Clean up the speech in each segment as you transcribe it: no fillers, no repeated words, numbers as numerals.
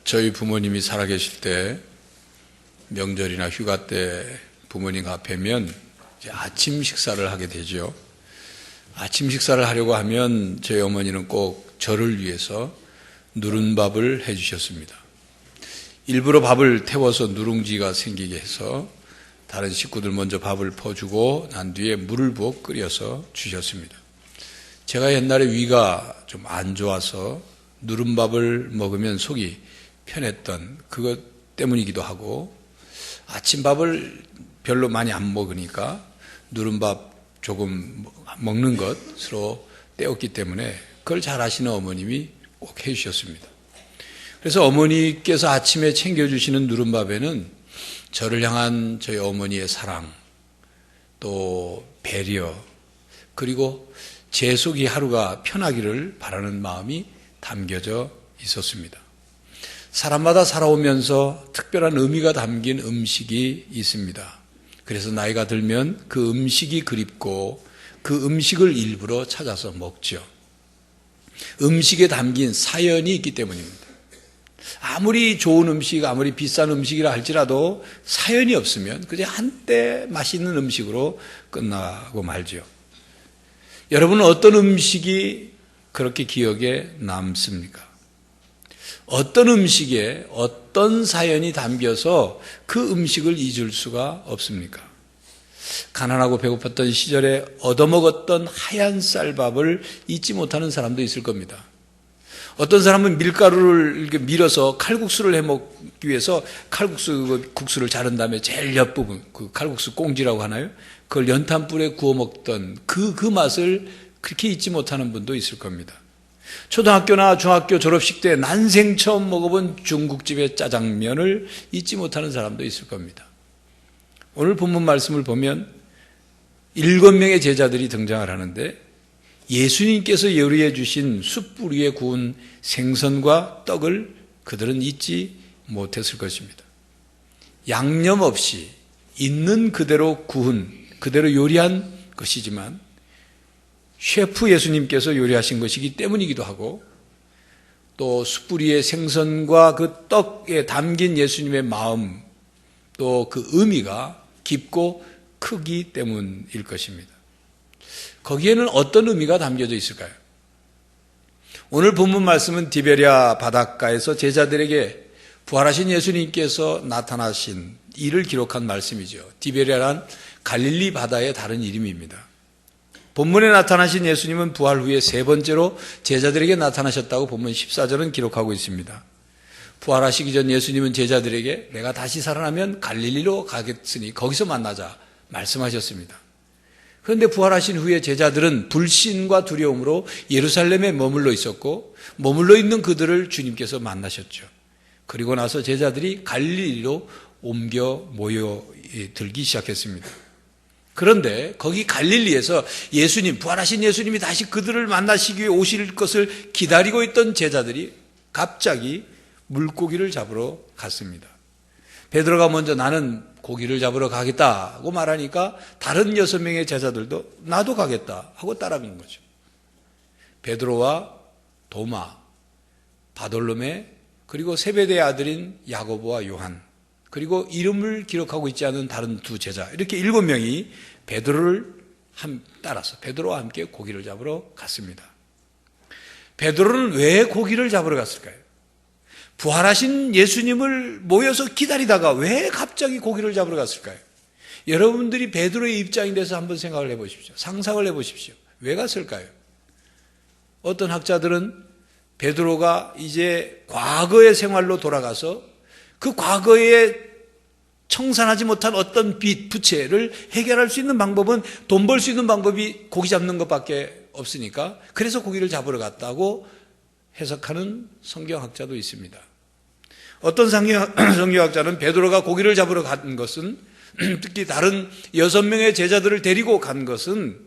저희 부모님이 살아계실 때 명절이나 휴가 때 부모님 앞에면 이제 아침 식사를 하게 되죠. 아침 식사를 하려고 하면 저희 어머니는 꼭 저를 위해서 누른밥을 해주셨습니다. 일부러 밥을 태워서 누룽지가 생기게 해서 다른 식구들 먼저 밥을 퍼주고 난 뒤에 물을 부어 끓여서 주셨습니다. 제가 옛날에 위가 좀 안 좋아서 누른밥을 먹으면 속이 편했던 그것 때문이기도 하고, 아침밥을 별로 많이 안 먹으니까 누른밥 조금 먹는 것으로 때웠기 때문에 그걸 잘 아시는 어머님이 꼭 해주셨습니다. 그래서 어머니께서 아침에 챙겨주시는 누른밥에는 저를 향한 저희 어머니의 사랑, 또 배려, 그리고 제 속이 하루가 편하기를 바라는 마음이 담겨져 있었습니다. 사람마다 살아오면서 특별한 의미가 담긴 음식이 있습니다. 그래서 나이가 들면 그 음식이 그립고 그 음식을 일부러 찾아서 먹죠. 음식에 담긴 사연이 있기 때문입니다. 아무리 좋은 음식, 아무리 비싼 음식이라 할지라도 사연이 없으면 그저 한때 맛있는 음식으로 끝나고 말죠. 여러분은 어떤 음식이 그렇게 기억에 남습니까? 어떤 음식에 어떤 사연이 담겨서 그 음식을 잊을 수가 없습니까? 가난하고 배고팠던 시절에 얻어먹었던 하얀 쌀밥을 잊지 못하는 사람도 있을 겁니다. 어떤 사람은 밀가루를 이렇게 밀어서 칼국수를 해먹기 위해서 국수를 자른 다음에 제일 옆부분, 그 칼국수 꽁지라고 하나요? 그걸 연탄불에 구워 먹던 그 맛을 그렇게 잊지 못하는 분도 있을 겁니다. 초등학교나 중학교 졸업식 때 난생 처음 먹어본 중국집의 짜장면을 잊지 못하는 사람도 있을 겁니다. 오늘 본문 말씀을 보면 7명의 제자들이 등장을 하는데, 예수님께서 요리해 주신 숯불 위에 구운 생선과 떡을 그들은 잊지 못했을 것입니다. 양념 없이 있는 그대로 구운, 그대로 요리한 것이지만 셰프 예수님께서 요리하신 것이기 때문이기도 하고, 또 숯불 위에 생선과 그 떡에 담긴 예수님의 마음, 또 그 의미가 깊고 크기 때문일 것입니다. 거기에는 어떤 의미가 담겨져 있을까요? 오늘 본문 말씀은 디베랴 바닷가에서 제자들에게 부활하신 예수님께서 나타나신 일을 기록한 말씀이죠. 디베랴란 갈릴리 바다의 다른 이름입니다. 본문에 나타나신 예수님은 부활 후에 세 번째로 제자들에게 나타나셨다고 본문 14절은 기록하고 있습니다. 부활하시기 전 예수님은 제자들에게 내가 다시 살아나면 갈릴리로 가겠으니 거기서 만나자 말씀하셨습니다. 그런데 부활하신 후에 제자들은 불신과 두려움으로 예루살렘에 머물러 있었고, 머물러 있는 그들을 주님께서 만나셨죠. 그리고 나서 제자들이 갈릴리로 옮겨 모여들기 시작했습니다. 그런데 거기 갈릴리에서 부활하신 예수님이 다시 그들을 만나시기 위해 오실 것을 기다리고 있던 제자들이 갑자기 물고기를 잡으러 갔습니다. 베드로가 먼저 나는 고기를 잡으러 가겠다고 말하니까 다른 6명의 제자들도 나도 가겠다 하고 따라간 거죠. 베드로와 도마, 바돌로메, 그리고 세베대의 아들인 야고보와 요한, 그리고 이름을 기록하고 있지 않은 다른 두 제자, 이렇게 7명이 베드로를 따라서 베드로와 함께 고기를 잡으러 갔습니다. 베드로는 왜 고기를 잡으러 갔을까요? 부활하신 예수님을 모여서 기다리다가 왜 갑자기 고기를 잡으러 갔을까요? 여러분들이 베드로의 입장이 돼서 한번 생각을 해보십시오. 상상을 해보십시오. 왜 갔을까요? 어떤 학자들은 베드로가 이제 과거의 생활로 돌아가서 그 과거에 청산하지 못한 어떤 빚, 부채를 해결할 수 있는 방법은, 돈 벌 수 있는 방법이 고기 잡는 것밖에 없으니까 그래서 고기를 잡으러 갔다고 해석하는 성경학자도 있습니다. 어떤 성경학자는 베드로가 고기를 잡으러 간 것은, 특히 다른 6명의 제자들을 데리고 간 것은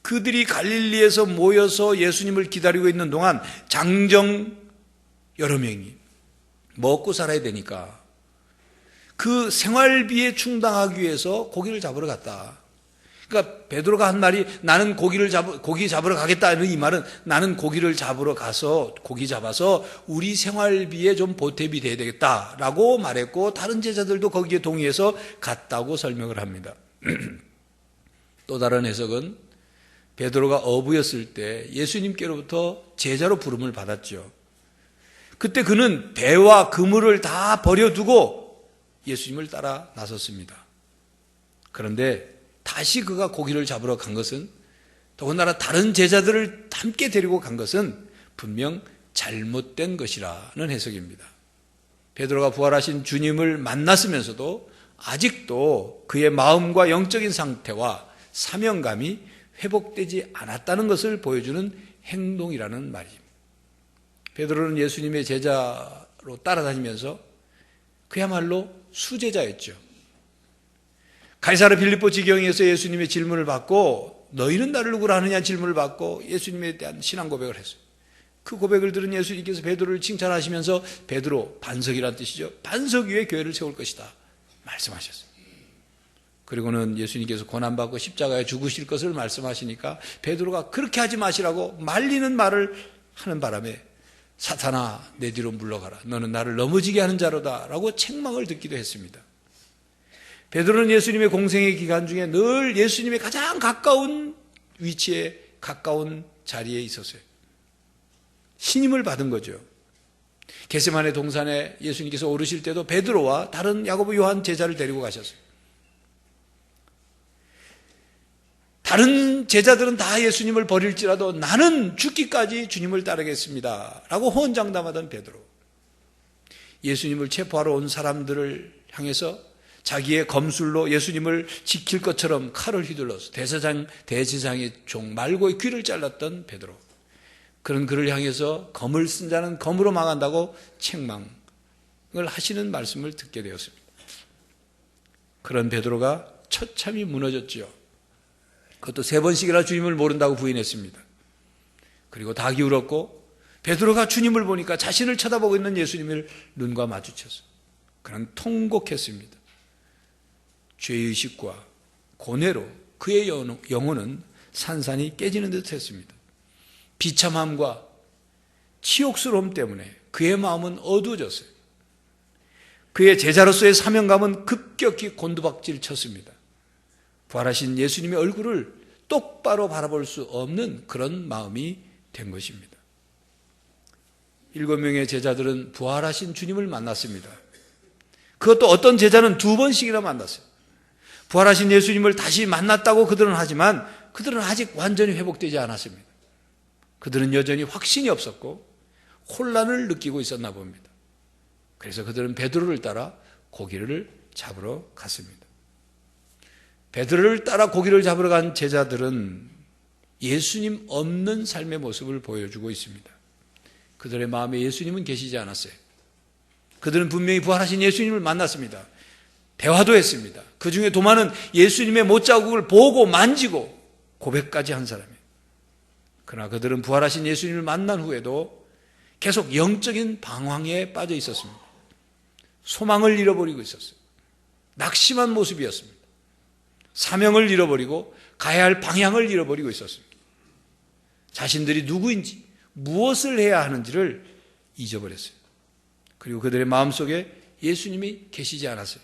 그들이 갈릴리에서 모여서 예수님을 기다리고 있는 동안 장정 여러 명이 먹고 살아야 되니까 그 생활비에 충당하기 위해서 고기를 잡으러 갔다. 그러니까 베드로가 한 말이 나는 고기 잡으러 가겠다는 이 말은 나는 고기를 잡으러 가서 고기 잡아서 우리 생활비에 좀 보탬이 돼야 되겠다라고 말했고, 다른 제자들도 거기에 동의해서 갔다고 설명을 합니다. 또 다른 해석은 베드로가 어부였을 때 예수님께로부터 제자로 부름을 받았죠. 그때 그는 배와 그물을 다 버려두고 예수님을 따라 나섰습니다. 그런데 다시 그가 고기를 잡으러 간 것은, 더군다나 다른 제자들을 함께 데리고 간 것은 분명 잘못된 것이라는 해석입니다. 베드로가 부활하신 주님을 만났으면서도 아직도 그의 마음과 영적인 상태와 사명감이 회복되지 않았다는 것을 보여주는 행동이라는 말입니다. 베드로는 예수님의 제자로 따라다니면서 그야말로 수제자였죠. 가이사랴 빌립보 지경에서 예수님의 질문을 받고 너희는 나를 누구라 하느냐 질문을 받고 예수님에 대한 신앙 고백을 했어요. 그 고백을 들은 예수님께서 베드로를 칭찬하시면서 베드로, 반석이란 뜻이죠. 반석 위에 교회를 세울 것이다 말씀하셨어요. 그리고는 예수님께서 고난받고 십자가에 죽으실 것을 말씀하시니까 베드로가 그렇게 하지 마시라고 말리는 말을 하는 바람에 사탄아 내 뒤로 물러가라, 너는 나를 넘어지게 하는 자로다 라고 책망을 듣기도 했습니다. 베드로는 예수님의 공생의 기간 중에 늘 예수님의 가장 가까운 위치에, 가까운 자리에 있었어요. 신임을 받은 거죠. 겟세마네 동산에 예수님께서 오르실 때도 베드로와 다른 야고보, 요한 제자를 데리고 가셨어요. 다른 제자들은 다 예수님을 버릴지라도 나는 죽기까지 주님을 따르겠습니다 라고 호언장담하던 베드로, 예수님을 체포하러 온 사람들을 향해서 자기의 검술로 예수님을 지킬 것처럼 칼을 휘둘러서 대제사장의 종 말고의 귀를 잘랐던 베드로, 그런 그를 향해서 검을 쓴 자는 검으로 망한다고 책망을 하시는 말씀을 듣게 되었습니다. 그런 베드로가 처참히 무너졌죠. 그것도 3번씩이나 주님을 모른다고 부인했습니다. 그리고 다 기울었고 베드로가 주님을 보니까 자신을 쳐다보고 있는 예수님을 눈과 마주쳐서 그는 통곡했습니다. 죄의식과 고뇌로 그의 영혼은 산산이 깨지는 듯 했습니다. 비참함과 치욕스러움 때문에 그의 마음은 어두워졌어요. 그의 제자로서의 사명감은 급격히 곤두박질 쳤습니다. 부활하신 예수님의 얼굴을 똑바로 바라볼 수 없는 그런 마음이 된 것입니다. 7명의 제자들은 부활하신 주님을 만났습니다. 그것도 어떤 제자는 2번씩이나 만났어요. 부활하신 예수님을 다시 만났다고 그들은 하지만 그들은 아직 완전히 회복되지 않았습니다. 그들은 여전히 확신이 없었고 혼란을 느끼고 있었나 봅니다. 그래서 그들은 베드로를 따라 고기를 잡으러 갔습니다. 베드로를 따라 고기를 잡으러 간 제자들은 예수님 없는 삶의 모습을 보여주고 있습니다. 그들의 마음에 예수님은 계시지 않았어요. 그들은 분명히 부활하신 예수님을 만났습니다. 대화도 했습니다. 그 중에 도마는 예수님의 못자국을 보고 만지고 고백까지 한 사람이에요. 그러나 그들은 부활하신 예수님을 만난 후에도 계속 영적인 방황에 빠져 있었습니다. 소망을 잃어버리고 있었어요. 낙심한 모습이었습니다. 사명을 잃어버리고 가야 할 방향을 잃어버리고 있었습니다. 자신들이 누구인지 무엇을 해야 하는지를 잊어버렸어요. 그리고 그들의 마음속에 예수님이 계시지 않았어요.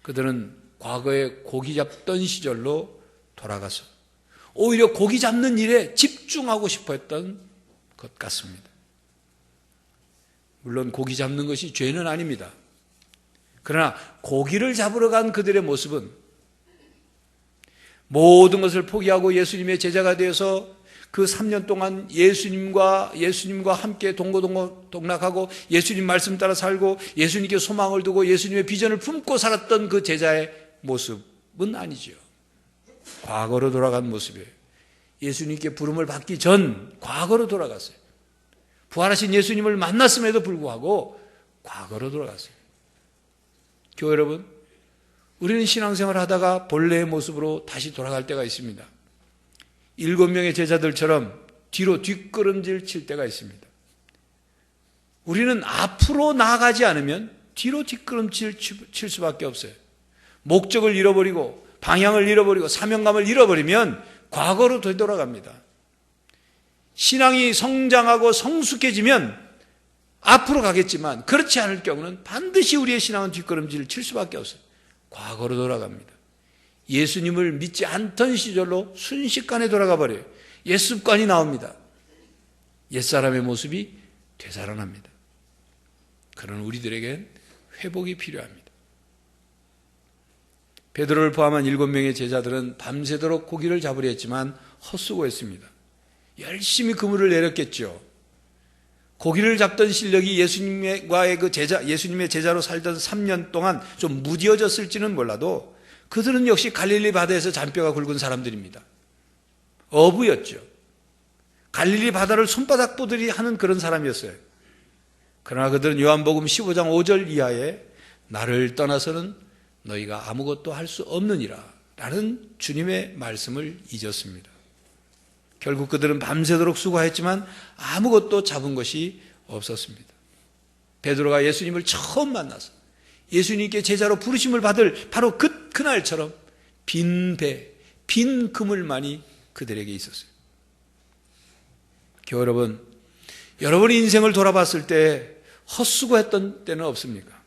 그들은 과거에 고기 잡던 시절로 돌아가서 오히려 고기 잡는 일에 집중하고 싶어 했던 것 같습니다. 물론 고기 잡는 것이 죄는 아닙니다. 그러나 고기를 잡으러 간 그들의 모습은 모든 것을 포기하고 예수님의 제자가 되어서 그 3년 동안 예수님과 함께 동고동락하고 예수님 말씀 따라 살고 예수님께 소망을 두고 예수님의 비전을 품고 살았던 그 제자의 모습은 아니죠. 과거로 돌아간 모습이에요. 예수님께 부름을 받기 전 과거로 돌아갔어요. 부활하신 예수님을 만났음에도 불구하고 과거로 돌아갔어요. 교회 여러분, 우리는 신앙생활을 하다가 본래의 모습으로 다시 돌아갈 때가 있습니다. 7명의 제자들처럼 뒤로 뒷걸음질 칠 때가 있습니다. 우리는 앞으로 나아가지 않으면 뒤로 뒷걸음질 칠 수밖에 없어요. 목적을 잃어버리고 방향을 잃어버리고 사명감을 잃어버리면 과거로 되돌아갑니다. 신앙이 성장하고 성숙해지면 앞으로 가겠지만 그렇지 않을 경우는 반드시 우리의 신앙은 뒷걸음질을 칠 수밖에 없어요. 과거로 돌아갑니다. 예수님을 믿지 않던 시절로 순식간에 돌아가 버려요. 옛습관이 나옵니다. 옛사람의 모습이 되살아납니다. 그런 우리들에겐 회복이 필요합니다. 베드로를 포함한 7명의 제자들은 밤새도록 고기를 잡으려 했지만 헛수고했습니다. 열심히 그물을 내렸겠죠. 고기를 잡던 실력이 예수님의 제자로 살던 3년 동안 좀 무뎌졌을지는 몰라도 그들은 역시 갈릴리 바다에서 잔뼈가 굵은 사람들입니다. 어부였죠. 갈릴리 바다를 손바닥 보들이 하는 그런 사람이었어요. 그러나 그들은 요한복음 15장 5절 이하에 나를 떠나서는 너희가 아무것도 할 수 없느니라 라는 주님의 말씀을 잊었습니다. 결국 그들은 밤새도록 수고했지만 아무것도 잡은 것이 없었습니다. 베드로가 예수님을 처음 만나서 예수님께 제자로 부르심을 받을 바로 그날처럼 빈 배, 빈 그물만이 그들에게 있었어요. 교회 여러분, 여러분의 인생을 돌아봤을 때 헛수고했던 때는 없습니까?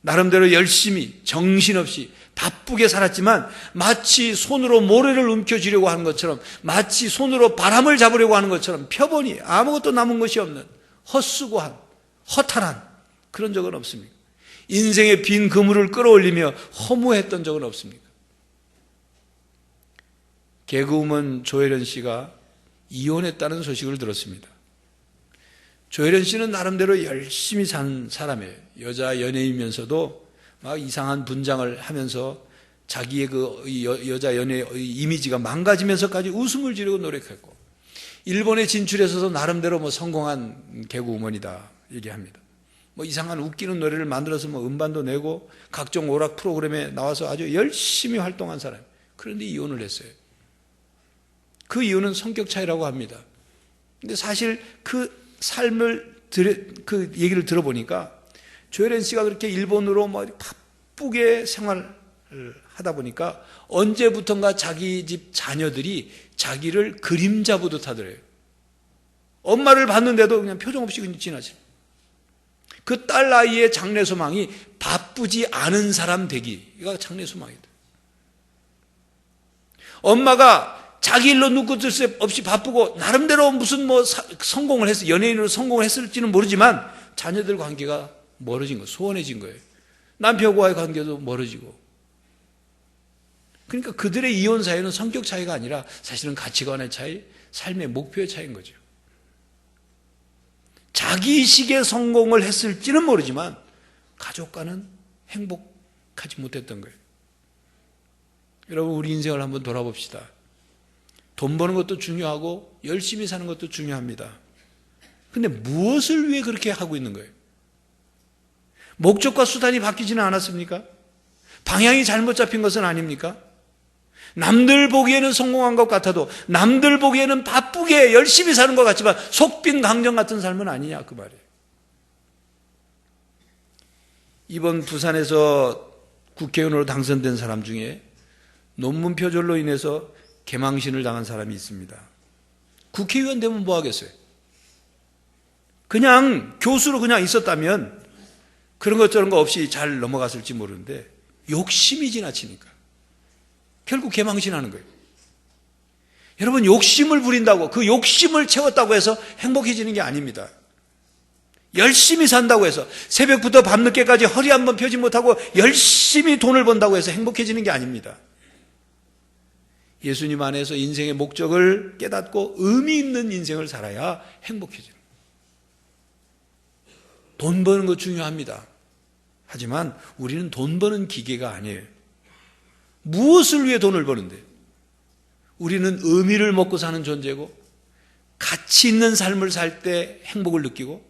나름대로 열심히 정신없이 바쁘게 살았지만 마치 손으로 모래를 움켜쥐려고 하는 것처럼, 마치 손으로 바람을 잡으려고 하는 것처럼 표본이 아무것도 남은 것이 없는 헛수고한, 허탈한 그런 적은 없습니까? 인생의 빈 그물을 끌어올리며 허무했던 적은 없습니까? 개그우먼 조혜련 씨가 이혼했다는 소식을 들었습니다. 조혜련 씨는 나름대로 열심히 산 사람이에요. 여자 연예인이면서도 막 이상한 분장을 하면서 자기의 그 여자 연예 이미지가 망가지면서까지 웃음을 지르고 노력했고, 일본에 진출해서도 나름대로 뭐 성공한 개그우먼이다 얘기합니다. 뭐 이상한 웃기는 노래를 만들어서 뭐 음반도 내고 각종 오락 프로그램에 나와서 아주 열심히 활동한 사람. 그런데 이혼을 했어요. 그 이유는 성격 차이라고 합니다. 근데 사실 그 그 얘기를 들어보니까 조혜련 씨가 그렇게 일본으로 뭐 바쁘게 생활을 하다 보니까 언제부턴가 자기 집 자녀들이 자기를 그림자 보듯 하더래요. 엄마를 봤는데도 그냥 표정 없이 그냥 지나치. 그 딸 아이의 장래 소망이 바쁘지 않은 사람 되기가 장래 소망이다. 엄마가 자기 일로 눈꽃을 새 없이 바쁘고 나름대로 무슨 뭐 성공을 해서 연예인으로 성공을 했을지는 모르지만 자녀들 관계가 멀어진 거, 소원해진 거예요. 남편과의 관계도 멀어지고. 그러니까 그들의 이혼 사유는 성격 차이가 아니라 사실은 가치관의 차이, 삶의 목표의 차이인 거죠. 자기식의 성공을 했을지는 모르지만 가족과는 행복하지 못했던 거예요. 여러분, 우리 인생을 한번 돌아봅시다. 돈 버는 것도 중요하고 열심히 사는 것도 중요합니다. 근데 무엇을 위해 그렇게 하고 있는 거예요? 목적과 수단이 바뀌지는 않았습니까? 방향이 잘못 잡힌 것은 아닙니까? 남들 보기에는 성공한 것 같아도 남들 보기에는 바쁘게 열심히 사는 것 같지만 속빈 강정 같은 삶은 아니냐 그 말이에요. 이번 부산에서 국회의원으로 당선된 사람 중에 논문 표절로 인해서 개망신을 당한 사람이 있습니다. 국회의원 되면 뭐 하겠어요? 그냥 교수로 그냥 있었다면 그런 것 저런 거 없이 잘 넘어갔을지 모르는데 욕심이 지나치니까 결국 개망신하는 거예요. 여러분, 욕심을 부린다고 그 욕심을 채웠다고 해서 행복해지는 게 아닙니다. 열심히 산다고 해서 새벽부터 밤늦게까지 허리 한번 펴지 못하고 열심히 돈을 번다고 해서 행복해지는 게 아닙니다. 예수님 안에서 인생의 목적을 깨닫고 의미 있는 인생을 살아야 행복해져요. 돈 버는 거 중요합니다. 하지만 우리는 돈 버는 기계가 아니에요. 무엇을 위해 돈을 버는데? 우리는 의미를 먹고 사는 존재고 가치 있는 삶을 살 때 행복을 느끼고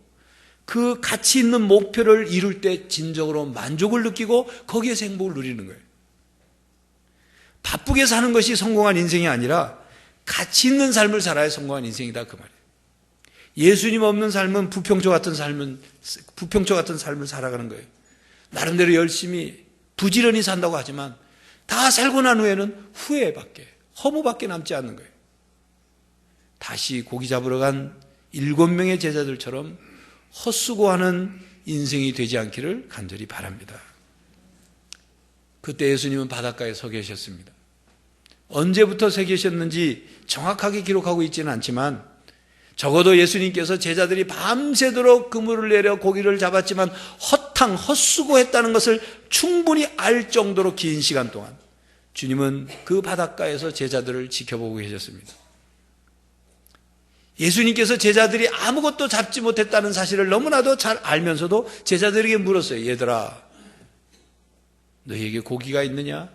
그 가치 있는 목표를 이룰 때 진정으로 만족을 느끼고 거기에서 행복을 누리는 거예요. 바쁘게 사는 것이 성공한 인생이 아니라 가치 있는 삶을 살아야 성공한 인생이다 그 말이에요. 예수님 없는 삶은 부평초 같은 삶을 살아가는 거예요. 나름대로 열심히 부지런히 산다고 하지만 다 살고 난 후에는 후회밖에, 허무밖에 남지 않는 거예요. 다시 고기 잡으러 간 7명의 제자들처럼 헛수고하는 인생이 되지 않기를 간절히 바랍니다. 그때 예수님은 바닷가에 서 계셨습니다. 언제부터 서 계셨는지 정확하게 기록하고 있지는 않지만 적어도 예수님께서 제자들이 밤새도록 그물을 내려 고기를 잡았지만 헛수고했다는 것을 충분히 알 정도로 긴 시간 동안 주님은 그 바닷가에서 제자들을 지켜보고 계셨습니다. 예수님께서 제자들이 아무것도 잡지 못했다는 사실을 너무나도 잘 알면서도 제자들에게 물었어요. 얘들아, 너희에게 고기가 있느냐?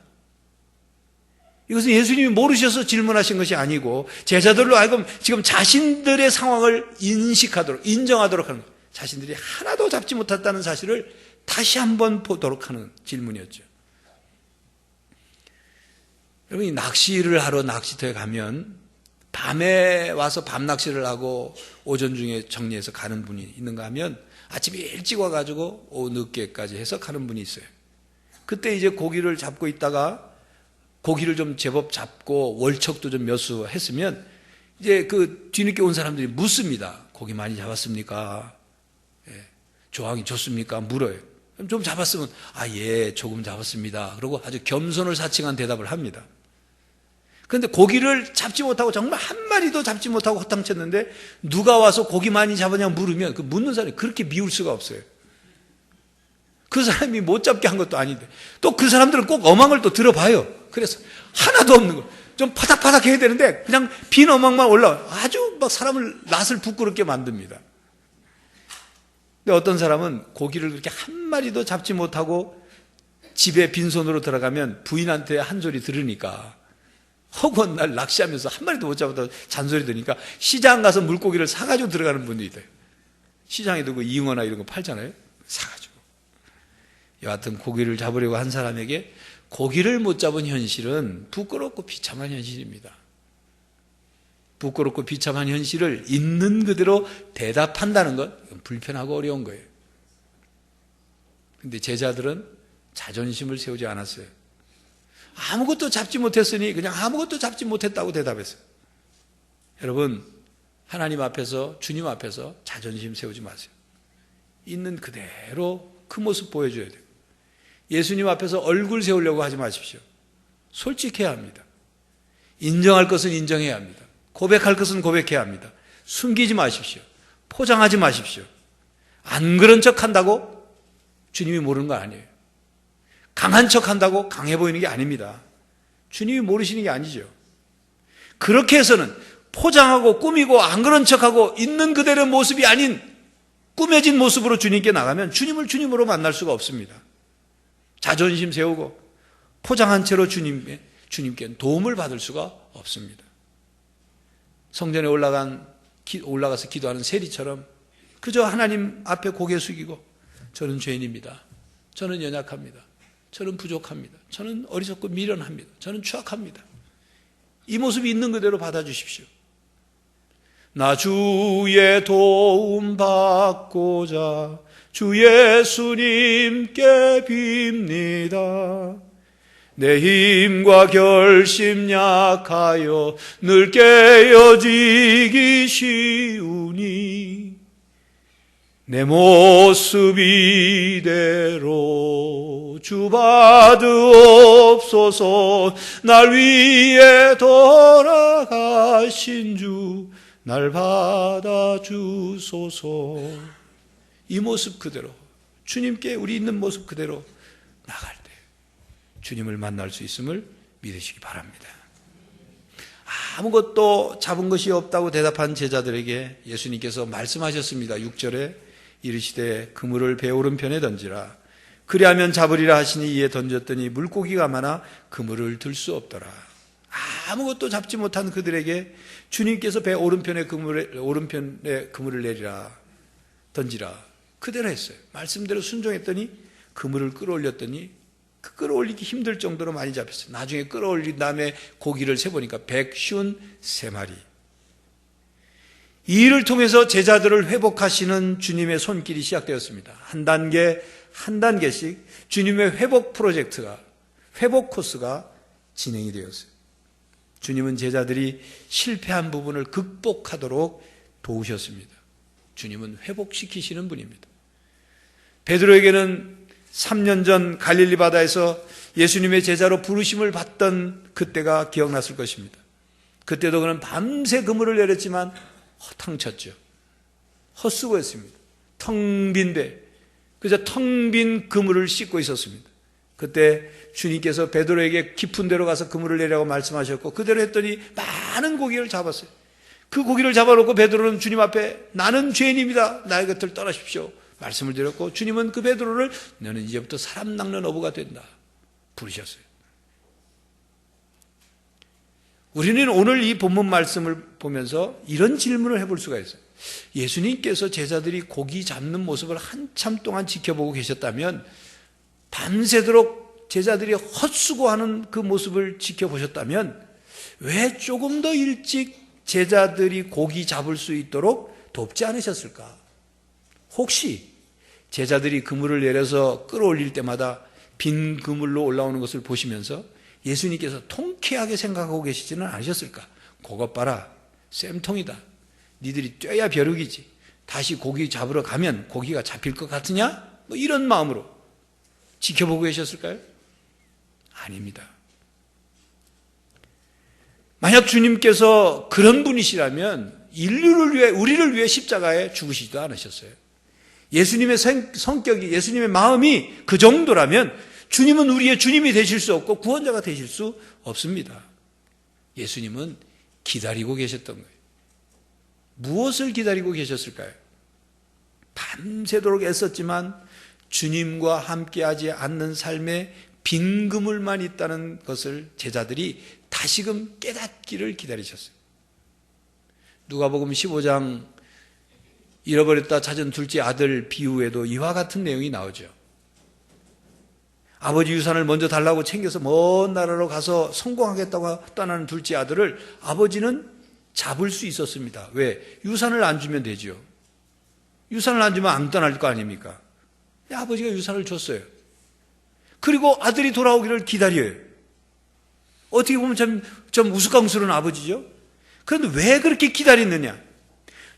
이것은 예수님이 모르셔서 질문하신 것이 아니고 제자들로 하여금 지금 자신들의 상황을 인식하도록, 인정하도록 하는 거예요. 자신들이 하나도 잡지 못했다는 사실을 다시 한번 보도록 하는 질문이었죠. 여러분, 이 낚시를 하러 낚시터에 가면 밤에 와서 밤 낚시를 하고 오전 중에 정리해서 가는 분이 있는가 하면 아침에 일찍 와가지고 오후 늦게까지 해서 가는 분이 있어요. 그때 이제 고기를 잡고 있다가 고기를 좀 제법 잡고 월척도 좀 몇 수 했으면 이제 그 뒤늦게 온 사람들이 묻습니다. 고기 많이 잡았습니까? 예. 조항이 좋습니까? 물어요. 좀 잡았으면 예, 조금 잡았습니다. 그러고 아주 겸손을 사칭한 대답을 합니다. 그런데 고기를 잡지 못하고 정말 한 마리도 잡지 못하고 허탕쳤는데 누가 와서 고기 많이 잡았냐 물으면 그 묻는 사람이 그렇게 미울 수가 없어요. 그 사람이 못 잡게 한 것도 아닌데 또 그 사람들은 꼭 어망을 또 들어봐요. 그래서 하나도 없는 거. 좀 파닥파닥 해야 되는데 그냥 빈 어망만 올라와요. 아주 막 사람을 낯을 부끄럽게 만듭니다. 근데 어떤 사람은 고기를 그렇게 한 마리도 잡지 못하고 집에 빈손으로 들어가면 부인한테 한 소리 들으니까 허구한 날 낚시하면서 한 마리도 못 잡았다고 잔소리 들으니까 시장 가서 물고기를 사가지고 들어가는 분도 있대요. 시장에도 그 이응어나 이런 거 팔잖아요. 사가지고. 여하튼 고기를 잡으려고 한 사람에게 고기를 못 잡은 현실은 부끄럽고 비참한 현실입니다. 부끄럽고 비참한 현실을 있는 그대로 대답한다는 것 불편하고 어려운 거예요. 그런데 제자들은 자존심을 세우지 않았어요. 아무것도 잡지 못했으니 그냥 아무것도 잡지 못했다고 대답했어요. 여러분, 하나님 앞에서, 주님 앞에서 자존심 세우지 마세요. 있는 그대로 그 모습 보여줘야 돼요. 예수님 앞에서 얼굴 세우려고 하지 마십시오. 솔직해야 합니다. 인정할 것은 인정해야 합니다. 고백할 것은 고백해야 합니다. 숨기지 마십시오. 포장하지 마십시오. 안 그런 척 한다고 주님이 모르는 거 아니에요. 강한 척 한다고 강해 보이는 게 아닙니다. 주님이 모르시는 게 아니죠. 그렇게 해서는 포장하고 꾸미고 안 그런 척하고 있는 그대로의 모습이 아닌 꾸며진 모습으로 주님께 나가면 주님을 주님으로 만날 수가 없습니다. 자존심 세우고 포장한 채로 주님께 도움을 받을 수가 없습니다. 성전에 올라가서 기도하는 세리처럼 그저 하나님 앞에 고개 숙이고 저는 죄인입니다. 저는 연약합니다. 저는 부족합니다. 저는 어리석고 미련합니다. 저는 추악합니다. 이 모습이 있는 그대로 받아주십시오. 나 주의 도움 받고자 주 예수님께 빕니다. 내 힘과 결심 약하여 늘 깨어지기 쉬우니 내 모습 이대로 주 받으옵소서. 날 위해 돌아가신 주 날 받아주소서. 이 모습 그대로 주님께 우리 있는 모습 그대로 나갈 때 주님을 만날 수 있음을 믿으시기 바랍니다. 아무것도 잡은 것이 없다고 대답한 제자들에게 예수님께서 말씀하셨습니다. 6절에 이르시되 그물을 배 오른편에 던지라. 그리하면 잡으리라 하시니 이에 던졌더니 물고기가 많아 그물을 들 수 없더라. 아무것도 잡지 못한 그들에게 주님께서 배 오른편에 그물을 내리라, 던지라. 그대로 했어요. 말씀대로 순종했더니 그물을 끌어올렸더니 그 끌어올리기 힘들 정도로 많이 잡혔어요. 나중에 끌어올린 다음에 고기를 세보니까 153마리. 이 일을 통해서 제자들을 회복하시는 주님의 손길이 시작되었습니다. 한 단계 한 단계씩 주님의 회복 프로젝트가 회복 코스가 진행이 되었어요. 주님은 제자들이 실패한 부분을 극복하도록 도우셨습니다. 주님은 회복시키시는 분입니다. 베드로에게는 3년 전 갈릴리 바다에서 예수님의 제자로 부르심을 받던 그때가 기억났을 것입니다. 그때도 그는 밤새 그물을 내렸지만 허탕쳤죠. 헛수고했습니다. 텅 빈 배, 그저 텅 빈 그물을 씻고 있었습니다. 그때 주님께서 베드로에게 깊은 데로 가서 그물을 내라고 말씀하셨고 그대로 했더니 많은 고기를 잡았어요. 그 고기를 잡아놓고 베드로는 주님 앞에 나는 죄인입니다. 나의 곁을 떠나십시오. 말씀을 드렸고 주님은 그 베드로를 너는 이제부터 사람 낚는 어부가 된다 부르셨어요. 우리는 오늘 이 본문 말씀을 보면서 이런 질문을 해볼 수가 있어요. 예수님께서 제자들이 고기 잡는 모습을 한참 동안 지켜보고 계셨다면, 밤새도록 제자들이 헛수고하는 그 모습을 지켜보셨다면 왜 조금 더 일찍 제자들이 고기 잡을 수 있도록 돕지 않으셨을까? 혹시 제자들이 그물을 내려서 끌어올릴 때마다 빈 그물로 올라오는 것을 보시면서 예수님께서 통쾌하게 생각하고 계시지는 않으셨을까? 그것 봐라, 쌤통이다. 니들이 뛰어야 벼룩이지. 다시 고기 잡으러 가면 고기가 잡힐 것 같으냐? 뭐 이런 마음으로 지켜보고 계셨을까요? 아닙니다. 만약 주님께서 그런 분이시라면 인류를 위해, 우리를 위해 십자가에 죽으시지도 않으셨어요. 예수님의 성격이, 예수님의 마음이 그 정도라면 주님은 우리의 주님이 되실 수 없고 구원자가 되실 수 없습니다. 예수님은 기다리고 계셨던 거예요. 무엇을 기다리고 계셨을까요? 밤새도록 애썼지만 주님과 함께하지 않는 삶에 빈 그물만 있다는 것을 제자들이 다시금 깨닫기를 기다리셨어요. 누가복음 15장 잃어버렸다 찾은 둘째 아들 비유에도 이와 같은 내용이 나오죠. 아버지 유산을 먼저 달라고 챙겨서 먼 나라로 가서 성공하겠다고 떠나는 둘째 아들을 아버지는 잡을 수 있었습니다. 왜? 유산을 안 주면 되죠. 유산을 안 주면 안 떠날 거 아닙니까? 아버지가 유산을 줬어요. 그리고 아들이 돌아오기를 기다려요. 어떻게 보면 좀 우스꽝스러운 아버지죠. 그런데 왜 그렇게 기다렸느냐?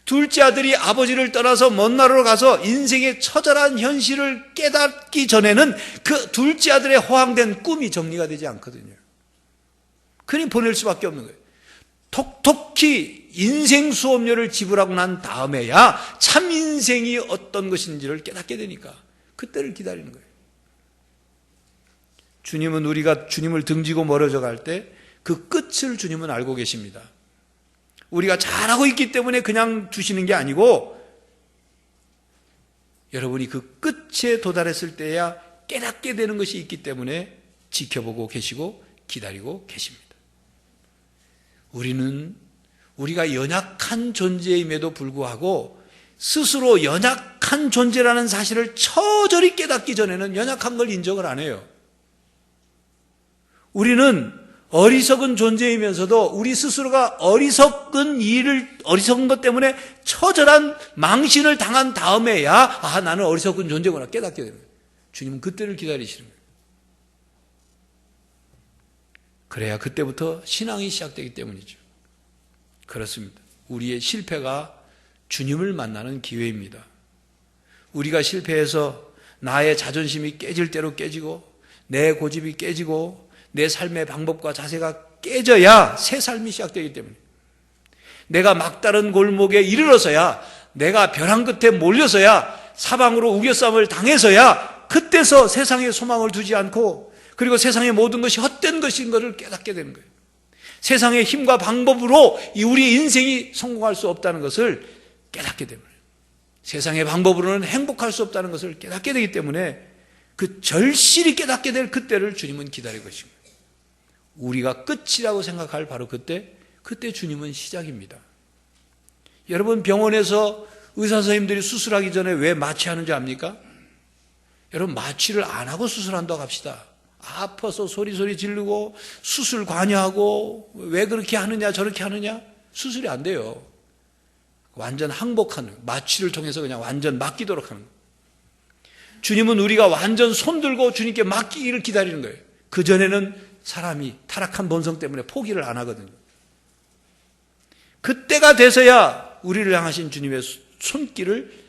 둘째 아들이 아버지를 떠나서 먼 나라로 가서 인생의 처절한 현실을 깨닫기 전에는 그 둘째 아들의 허황된 꿈이 정리가 되지 않거든요. 그러니 보낼 수밖에 없는 거예요. 톡톡히 인생 수업료를 지불하고 난 다음에야 참 인생이 어떤 것인지를 깨닫게 되니까 그때를 기다리는 거예요. 주님은 우리가 주님을 등지고 멀어져 갈 때 그 끝을 주님은 알고 계십니다. 우리가 잘하고 있기 때문에 그냥 두시는 게 아니고 여러분이 그 끝에 도달했을 때야 깨닫게 되는 것이 있기 때문에 지켜보고 계시고 기다리고 계십니다. 우리가 연약한 존재임에도 불구하고 스스로 연약한 존재라는 사실을 처절히 깨닫기 전에는 연약한 걸 인정을 안 해요. 우리는 어리석은 존재이면서도 우리 스스로가 어리석은 것 때문에 처절한 망신을 당한 다음에야 나는 어리석은 존재구나 깨닫게 되는 거예요. 주님은 그때를 기다리시는 거예요. 그래야 그때부터 신앙이 시작되기 때문이죠. 그렇습니다. 우리의 실패가 주님을 만나는 기회입니다. 우리가 실패해서 나의 자존심이 깨질 대로 깨지고 내 고집이 깨지고 내 삶의 방법과 자세가 깨져야 새 삶이 시작되기 때문에 내가 막다른 골목에 이르러서야 내가 벼랑 끝에 몰려서야 사방으로 우겨싸움을 당해서야 그때서 세상에 소망을 두지 않고 그리고 세상의 모든 것이 헛된 것인 것을 깨닫게 되는 거예요. 세상의 힘과 방법으로 우리의 인생이 성공할 수 없다는 것을 깨닫게 됩니다. 세상의 방법으로는 행복할 수 없다는 것을 깨닫게 되기 때문에 그 절실히 깨닫게 될 그때를 주님은 기다리고 계십니다. 우리가 끝이라고 생각할 바로 그때 주님은 시작입니다. 여러분 병원에서 의사 선생님들이 수술하기 전에 왜 마취하는지 압니까? 여러분 마취를 안 하고 수술한다고 합시다. 아파서 소리 지르고 수술 관여하고 왜 그렇게 하느냐 저렇게 하느냐 수술이 안 돼요. 완전 항복하는 마취를 통해서 그냥 완전 맡기도록 하는 거예요. 주님은 우리가 완전 손들고 주님께 맡기기를 기다리는 거예요. 그전에는 사람이 타락한 본성 때문에 포기를 안 하거든요. 그때가 돼서야 우리를 향하신 주님의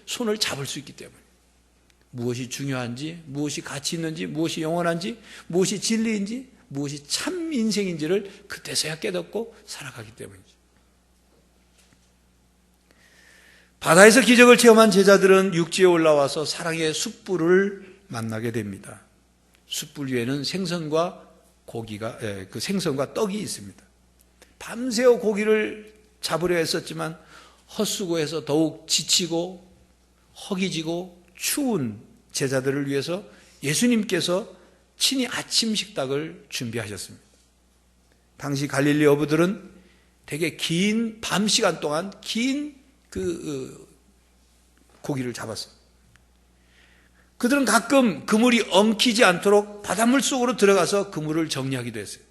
손을 잡을 수 있기 때문에, 무엇이 중요한지, 무엇이 가치 있는지, 무엇이 영원한지, 무엇이 진리인지, 무엇이 참 인생인지를 그때서야 깨닫고 살아가기 때문이죠. 바다에서 기적을 체험한 제자들은 육지에 올라와서 사랑의 숯불을 만나게 됩니다. 숯불 위에는 생선과 떡이 있습니다. 밤새워 고기를 잡으려 했었지만 헛수고해서 더욱 지치고 허기지고 추운 제자들을 위해서 예수님께서 친히 아침 식탁을 준비하셨습니다. 당시 갈릴리 어부들은 되게 긴 밤 시간 동안 고기를 잡았어요. 그들은 가끔 그물이 엉키지 않도록 바닷물 속으로 들어가서 그물을 정리하기도 했어요.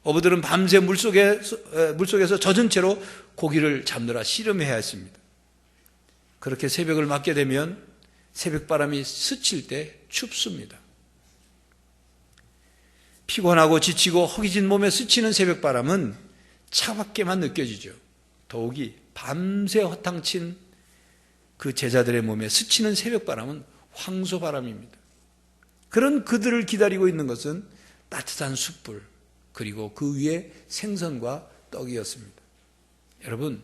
어부들은 밤새 물속에서 젖은 채로 고기를 잡느라 씨름해야 했습니다. 그렇게 새벽을 맞게 되면 새벽바람이 스칠 때 춥습니다. 피곤하고 지치고 허기진 몸에 스치는 새벽바람은 차갑게만 느껴지죠. 더욱이 밤새 허탕친 그 제자들의 몸에 스치는 새벽바람은 황소바람입니다. 그런 그들을 기다리고 있는 것은 따뜻한 숯불, 그리고 그 위에 생선과 떡이었습니다. 여러분,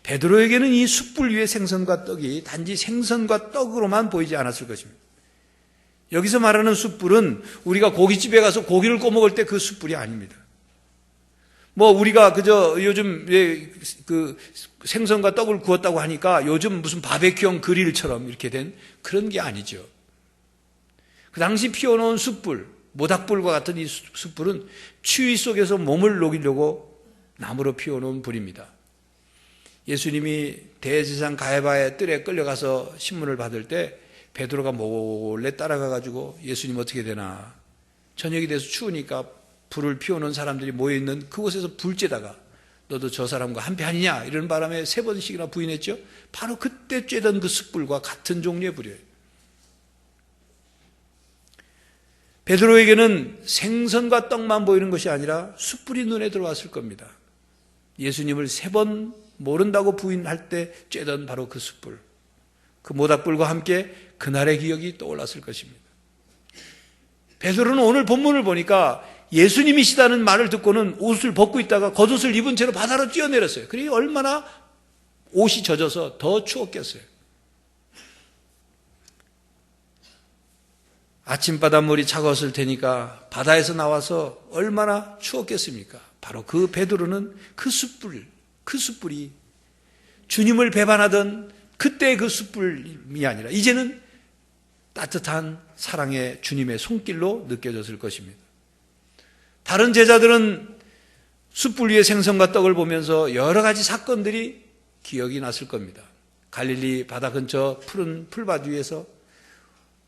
베드로에게는 이 숯불 위에 생선과 떡이 단지 생선과 떡으로만 보이지 않았을 것입니다. 여기서 말하는 숯불은 우리가 고깃집에 가서 고기를 꺼먹을 때 그 숯불이 아닙니다. 우리가 그저 요즘 그 생선과 떡을 구웠다고 하니까 요즘 무슨 바베큐용 그릴처럼 이렇게 된 그런 게 아니죠. 그 당시 피워놓은 숯불, 모닥불과 같은 이 숯불은 추위 속에서 몸을 녹이려고 나무로 피워놓은 불입니다. 예수님이 대제사장 가야바의 뜰에 끌려가서 신문을 받을 때 베드로가 몰래 따라가가지고 예수님 어떻게 되나, 저녁이 돼서 추우니까 불을 피워놓은 사람들이 모여있는 그곳에서 불쬐다가 너도 저 사람과 한패 아니냐 이런 바람에 3번씩이나 부인했죠. 바로 그때 쬐던 그 숯불과 같은 종류의 불이에요. 베드로에게는 생선과 떡만 보이는 것이 아니라 숯불이 눈에 들어왔을 겁니다. 예수님을 3번 모른다고 부인할 때 쬐던 바로 그 숯불, 그 모닥불과 함께 그날의 기억이 떠올랐을 것입니다. 베드로는 오늘 본문을 보니까 예수님이시다는 말을 듣고는 옷을 벗고 있다가 겉옷을 입은 채로 바다로 뛰어내렸어요. 그러니 얼마나 옷이 젖어서 더 추웠겠어요. 아침 바닷물이 차가웠을 테니까 바다에서 나와서 얼마나 추웠겠습니까? 바로 그 베드로는 그 숯불이 주님을 배반하던 그때의 그 숯불이 아니라 이제는 따뜻한 사랑의 주님의 손길로 느껴졌을 것입니다. 다른 제자들은 숯불 위에 생선과 떡을 보면서 여러 가지 사건들이 기억이 났을 겁니다. 갈릴리 바다 근처 푸른 풀밭 위에서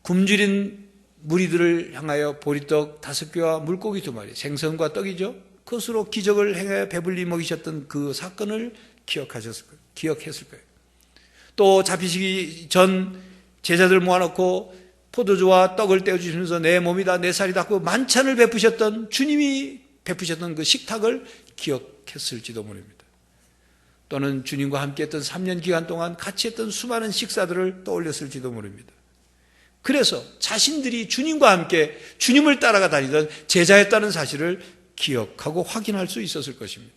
굶주린 무리들을 향하여 보리떡 5개와 물고기 2마리, 생선과 떡이죠. 그것으로 기적을 행하여 배불리 먹이셨던 그 사건을 기억했을 거예요. 또 잡히시기 전 제자들 모아놓고 포도주와 떡을 떼어주시면서 내 몸이다 내 살이다 그 만찬을 베푸셨던 주님이 베푸셨던 그 식탁을 기억했을지도 모릅니다. 또는 주님과 함께 했던 3년 기간 동안 같이 했던 수많은 식사들을 떠올렸을지도 모릅니다. 그래서 자신들이 주님과 함께 주님을 따라가 다니던 제자였다는 사실을 기억하고 확인할 수 있었을 것입니다.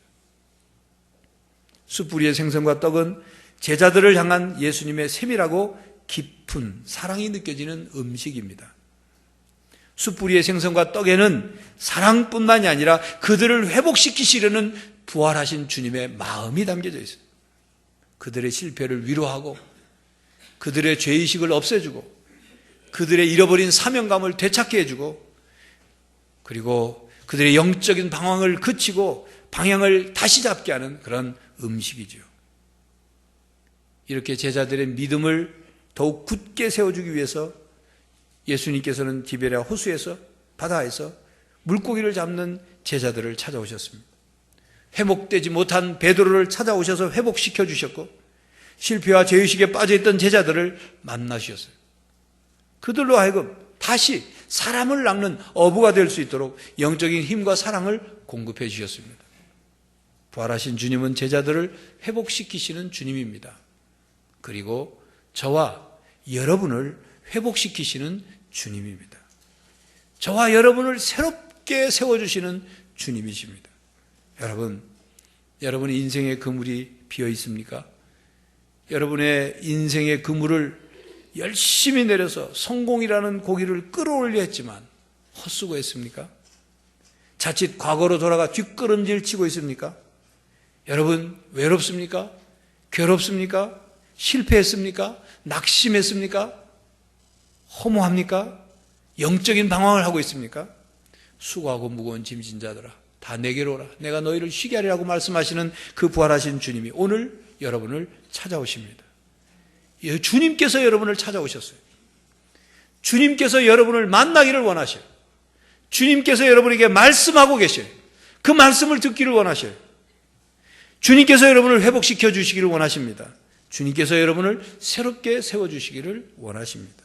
숯불 위의 생선과 떡은 제자들을 향한 예수님의 세밀하고 깊은 사랑이 느껴지는 음식입니다. 숯불 위의 생선과 떡에는 사랑뿐만이 아니라 그들을 회복시키시려는 부활하신 주님의 마음이 담겨져 있어요. 그들의 실패를 위로하고 그들의 죄의식을 없애주고 그들의 잃어버린 사명감을 되찾게 해주고 그리고 그들의 영적인 방황을 그치고 방향을 다시 잡게 하는 그런 음식이죠. 이렇게 제자들의 믿음을 더욱 굳게 세워주기 위해서 예수님께서는 디베랴 호수에서 바다에서 물고기를 잡는 제자들을 찾아오셨습니다. 회복되지 못한 베드로를 찾아오셔서 회복시켜 주셨고 실패와 죄의식에 빠져있던 제자들을 만나주셨어요. 그들로 하여금 다시 사람을 낚는 어부가 될 수 있도록 영적인 힘과 사랑을 공급해 주셨습니다. 부활하신 주님은 제자들을 회복시키시는 주님입니다. 그리고 저와 여러분을 회복시키시는 주님입니다. 저와 여러분을 새롭게 세워주시는 주님이십니다. 여러분의 인생의 그물이 비어 있습니까? 여러분의 인생의 그물을 열심히 내려서 성공이라는 고기를 끌어올려 했지만 헛수고했습니까? 자칫 과거로 돌아가 뒷걸음질 치고 있습니까? 여러분 외롭습니까? 괴롭습니까? 실패했습니까? 낙심했습니까? 허무합니까? 영적인 방황을 하고 있습니까? 수고하고 무거운 짐진 자들아 다 내게로 오라. 내가 너희를 쉬게 하리라고 말씀하시는 그 부활하신 주님이 오늘 여러분을 찾아오십니다. 주님께서 여러분을 찾아오셨어요. 주님께서 여러분을 만나기를 원하셔요. 주님께서 여러분에게 말씀하고 계셔요. 그 말씀을 듣기를 원하셔요. 주님께서 여러분을 회복시켜 주시기를 원하십니다. 주님께서 여러분을 새롭게 세워주시기를 원하십니다.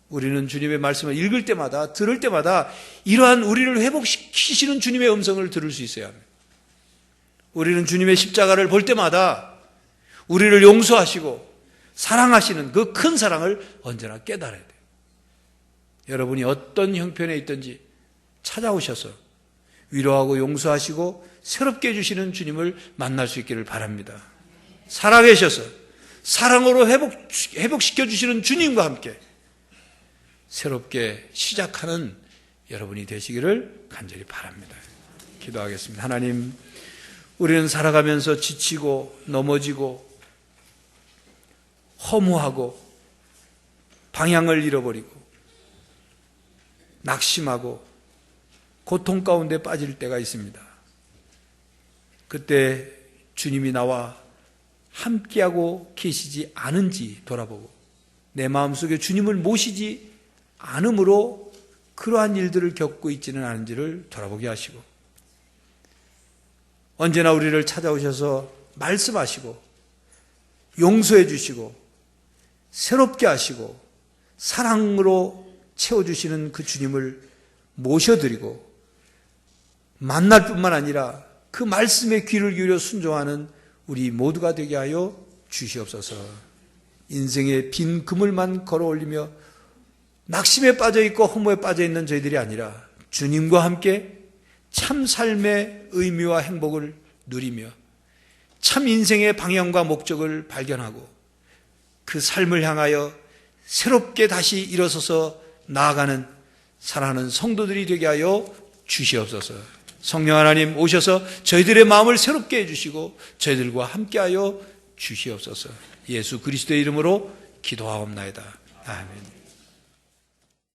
우리는 주님의 말씀을 읽을 때마다 들을 때마다 이러한 우리를 회복시키시는 주님의 음성을 들을 수 있어야 합니다. 우리는 주님의 십자가를 볼 때마다 우리를 용서하시고 사랑하시는 그 큰 사랑을 언제나 깨달아야 돼요. 여러분이 어떤 형편에 있든지 찾아오셔서 위로하고 용서하시고 새롭게 해주시는 주님을 만날 수 있기를 바랍니다. 살아계셔서 사랑으로 회복시켜 주시는 주님과 함께 새롭게 시작하는 여러분이 되시기를 간절히 바랍니다. 기도하겠습니다. 하나님, 우리는 살아가면서 지치고 넘어지고 허무하고 방향을 잃어버리고 낙심하고 고통 가운데 빠질 때가 있습니다. 그때 주님이 나와 함께하고 계시지 않은지 돌아보고 내 마음속에 주님을 모시지 않음으로 그러한 일들을 겪고 있지는 않은지를 돌아보게 하시고 언제나 우리를 찾아오셔서 말씀하시고 용서해 주시고 새롭게 하시고 사랑으로 채워주시는 그 주님을 모셔드리고 만날 뿐만 아니라 그 말씀에 귀를 기울여 순종하는 우리 모두가 되게 하여 주시옵소서. 인생의 빈 그물만 걸어 올리며 낙심에 빠져있고 허무에 빠져있는 저희들이 아니라 주님과 함께 참 삶의 의미와 행복을 누리며 참 인생의 방향과 목적을 발견하고 그 삶을 향하여 새롭게 다시 일어서서 나아가는 사랑하는 성도들이 되게 하여 주시옵소서. 성령 하나님 오셔서 저희들의 마음을 새롭게 해주시고 저희들과 함께하여 주시옵소서. 예수 그리스도의 이름으로 기도하옵나이다. 아멘.